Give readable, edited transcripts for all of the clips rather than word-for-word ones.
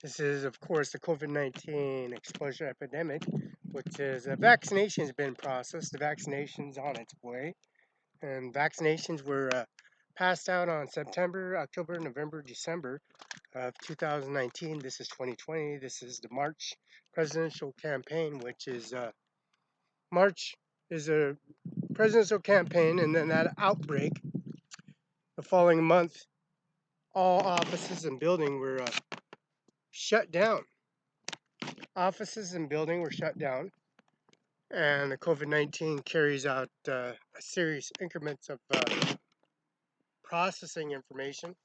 This is, of course, the COVID-19 exposure epidemic, which is a vaccination has been processed. The vaccination's on its way, and vaccinations were passed out on September, October, November, December of 2019. This is 2020. This is the March presidential campaign, which is March is a presidential campaign, and then that outbreak the following month, all offices and buildings were shut down. Offices and buildings were shut down, and the COVID-19 carries out a series increments of processing information.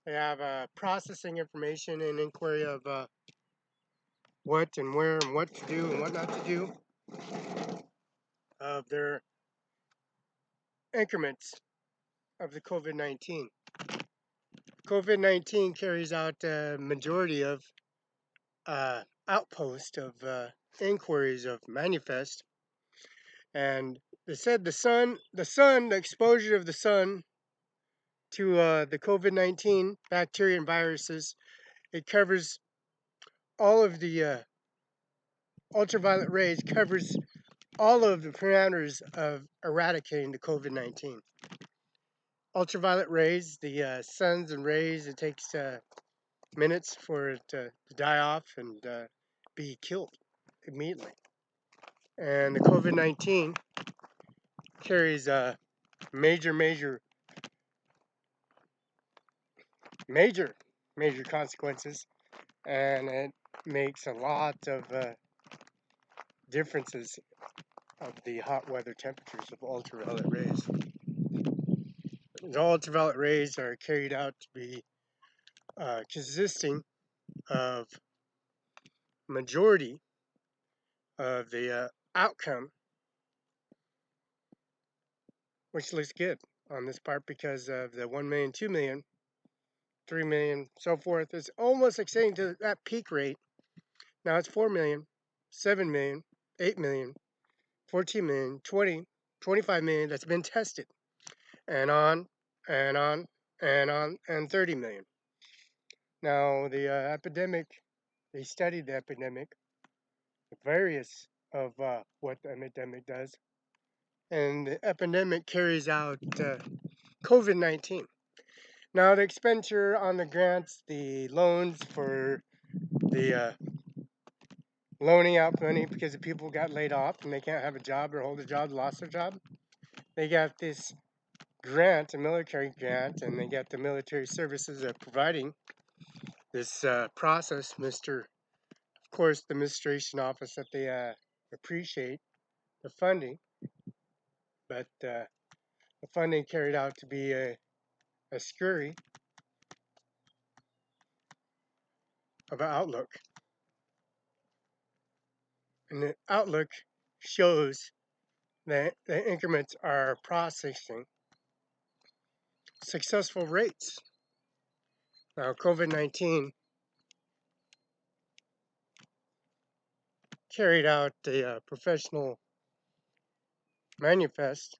They have processing information and inquiry of what and where and what to do and what not to do of their increments of the COVID-19. COVID-19 carries out a majority of outpost of inquiries of manifest, and they said the exposure of the sun to the COVID-19 bacteria and viruses, it covers all of the ultraviolet rays, covers all of the parameters of eradicating the COVID-19. Ultraviolet rays, the suns and rays, it takes minutes for it to die off and be killed immediately. And the COVID-19 carries major consequences, and it makes a lot of differences of the hot weather temperatures of ultraviolet rays. The ultraviolet rays are carried out to be consisting of majority of the outcome, which looks good on this part because of the 1 million, 2 million, 3 million, so forth. It's almost extending to that peak rate. Now it's 4 million, 7 million, 8 million, 14 million, 20, 25 million that's been tested, and on, and on, and on, and 30 million. Now the epidemic, they studied the epidemic, the various of what the epidemic does, and the epidemic carries out COVID-19. Now the expenditure on the grants, the loans for the loaning out money because the people got laid off and they can't have a job or hold a job, lost their job. They got this grant, a military grant, and they got the military services of providing this process. Of course, the administration office that they appreciate the funding, but the funding carried out to be a scurry of an outlook. And the outlook shows that the increments are processing successful rates. Now, COVID-19 carried out a professional manifest,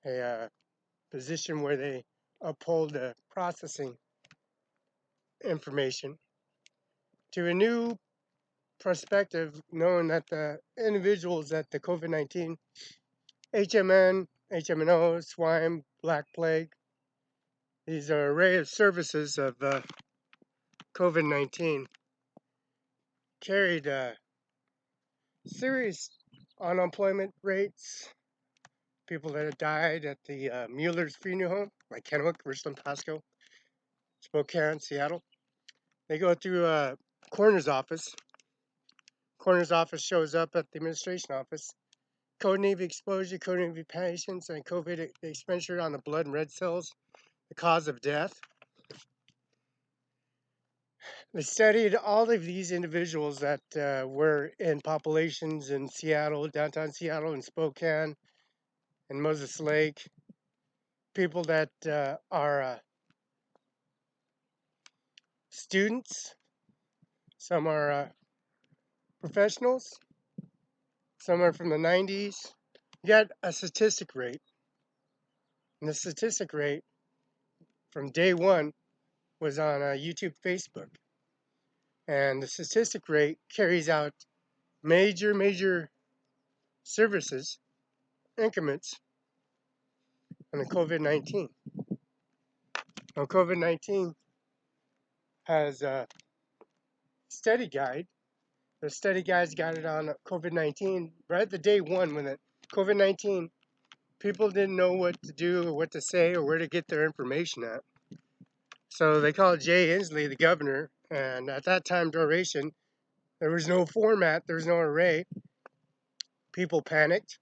a position where they uphold the processing information to a new perspective, knowing that the individuals that the COVID-19, HMN, HMNO, swine, black plague, these are array of services of COVID-19 carried serious unemployment rates, people that have died at the Mueller's Funeral Home, like Kennewick, Richland, Pasco, Spokane, Seattle. They go through coroner's office. Coroner's office shows up at the administration office. Code Navy exposure, Code Navy patients, and COVID expenditure on the blood and red cells, the cause of death. They studied all of these individuals that were in populations in Seattle, downtown Seattle, and Spokane, and Moses Lake. People that are students, some are professionals, some are from the 90s. You got a statistic rate. And the statistic rate from day one was on YouTube, Facebook, and the statistic rate carries out major services increments on the COVID-19. Now, COVID-19 has a study guide. The study guides got it on COVID-19 right at the day one when the COVID-19 people didn't know what to do or what to say or where to get their information at. So they called Jay Inslee the governor, and at that time duration, there was no format, there was no array. People panicked.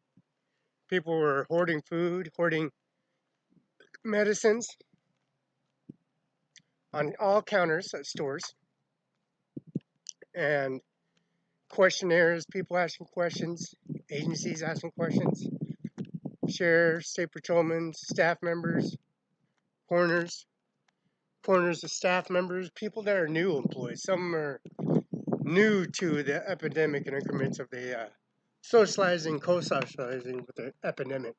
People were hoarding food, hoarding medicines on all counters at stores, and questionnaires, people asking questions, agencies asking questions, sheriffs, state patrolmen, staff members, coroners of staff members, people that are new employees. Some are new to the epidemic and increments of the socializing, co-socializing with the epidemic.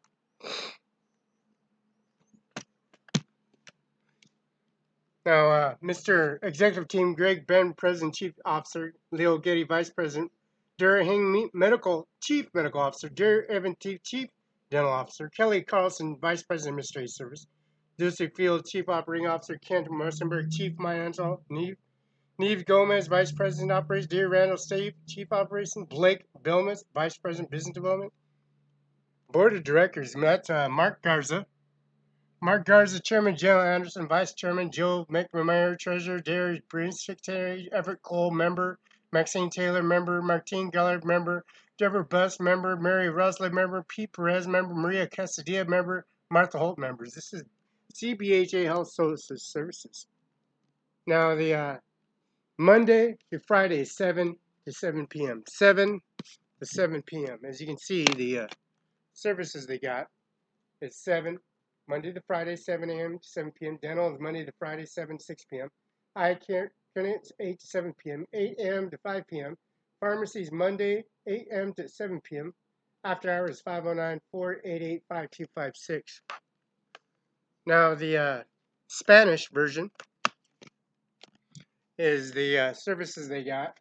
Now, Mr. Executive Team, Greg Ben, President Chief Officer, Leo Getty, Vice President, Dura Hing, Chief Medical Officer, Dura Evan, Chief Dental Officer, Kelly Carlson, Vice President Administrative Service, Lucy Field, Chief Operating Officer, Kent Mersenberg, Chief Financial, Neve Gomez, Vice President Operations, Dear Randall Stave, Chief Operations, Blake Bilmus, Vice President Business Development, Board of Directors, met Mark Garza, Chairman, General Anderson, Vice Chairman, Joe McNamara, Treasurer, Darius Prince, Secretary, Everett Cole, Member, Maxine Taylor, Member, Martine Gallard, Member, Deborah Buss, Member, Mary Rosler, Member, Pete Perez, Member, Maria Casadilla, Member, Martha Holt, Members. This is CBHA Health Services. Now, the Monday to Friday, 7 to 7 p.m. 7 to 7 p.m. As you can see, the services they got is 7 Monday to Friday, 7 a.m. to 7 p.m. Dental is Monday to Friday, 7 to 6 p.m. Eye care clinics, 8 to 7 p.m. 8 a.m. to 5 p.m. Pharmacies Monday, 8 a.m. to 7 p.m. After hours, 509-488-5256. Now, the Spanish version is the services they got.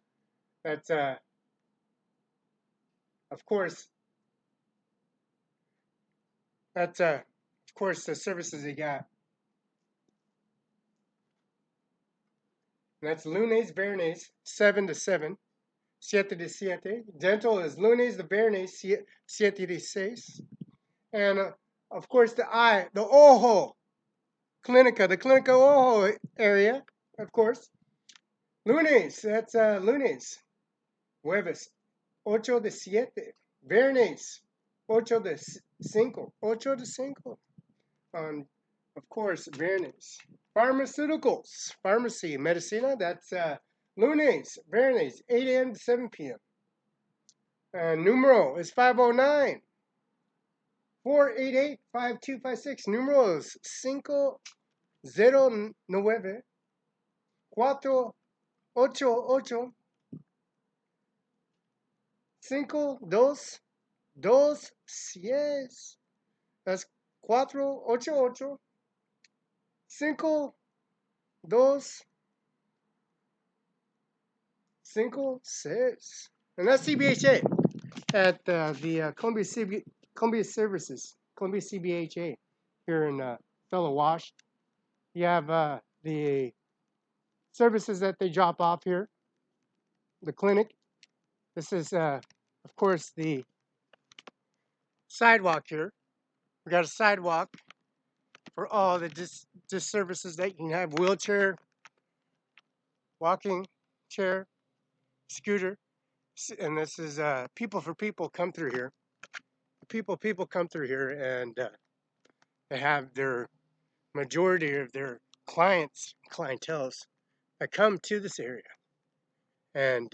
That's, of course, the services they got. That's lunes, viernes, 7 to 7, 7 to 7. Dental is lunes to viernes, 7 to 6. And, of course, the eye, the ojo, clinica, the clinica ojo area, of course. Lunes, that's lunes, jueves, 8 de 7. Viernes, 8 de 5, 8 de 5. Of course, viernes. Pharmaceuticals, pharmacy, medicina, that's lunes, viernes, 8 a.m. to 7 p.m. Numero is 509-488-5256. Numero is 509-488-5226. That's 488 5256. And that's CBHA at the Columbia Services, Columbia CBHA here in Fellow Wash. You have the services that they drop off here, the clinic. This is, of course, the sidewalk here. We got a sidewalk for all the services that you can have: wheelchair, walking chair, scooter. And this is people for people come through here. People come through here, and they have their majority of their clientels that come to this area and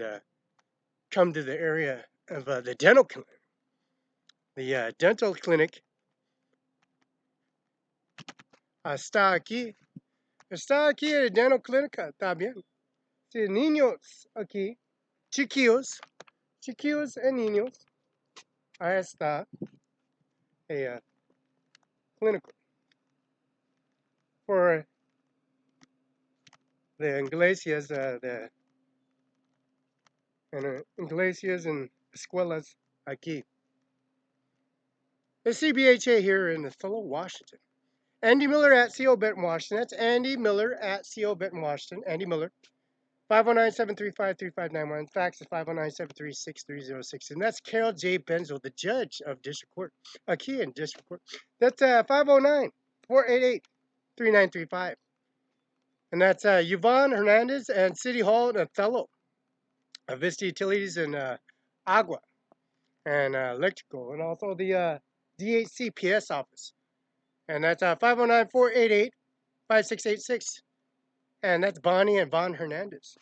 come to the area of the dental clinic. The dental clinic está aquí la dental clínica, está bien. Sí, niños aquí, chiquillos and niños. Ahí está a clinic for the Iglesias, Iglesias and Escuelas aquí. The CBHA here in Othello, Washington. Andy Miller at CO Benton, Washington. That's Andy Miller at CO Benton, Washington. Andy Miller. 509-735-3591. Fax is 509-736-3006. And that's Carol J. Benzel, the judge of District Court. Aquí in District Court. That's 509-488-3935. And that's YVONE Hernandez and City Hall in Othello. Vista Utilities and Agua and Electrical. And also the DHCPS office. And that's 509-488-5686. And that's Bonnie and Von Hernandez.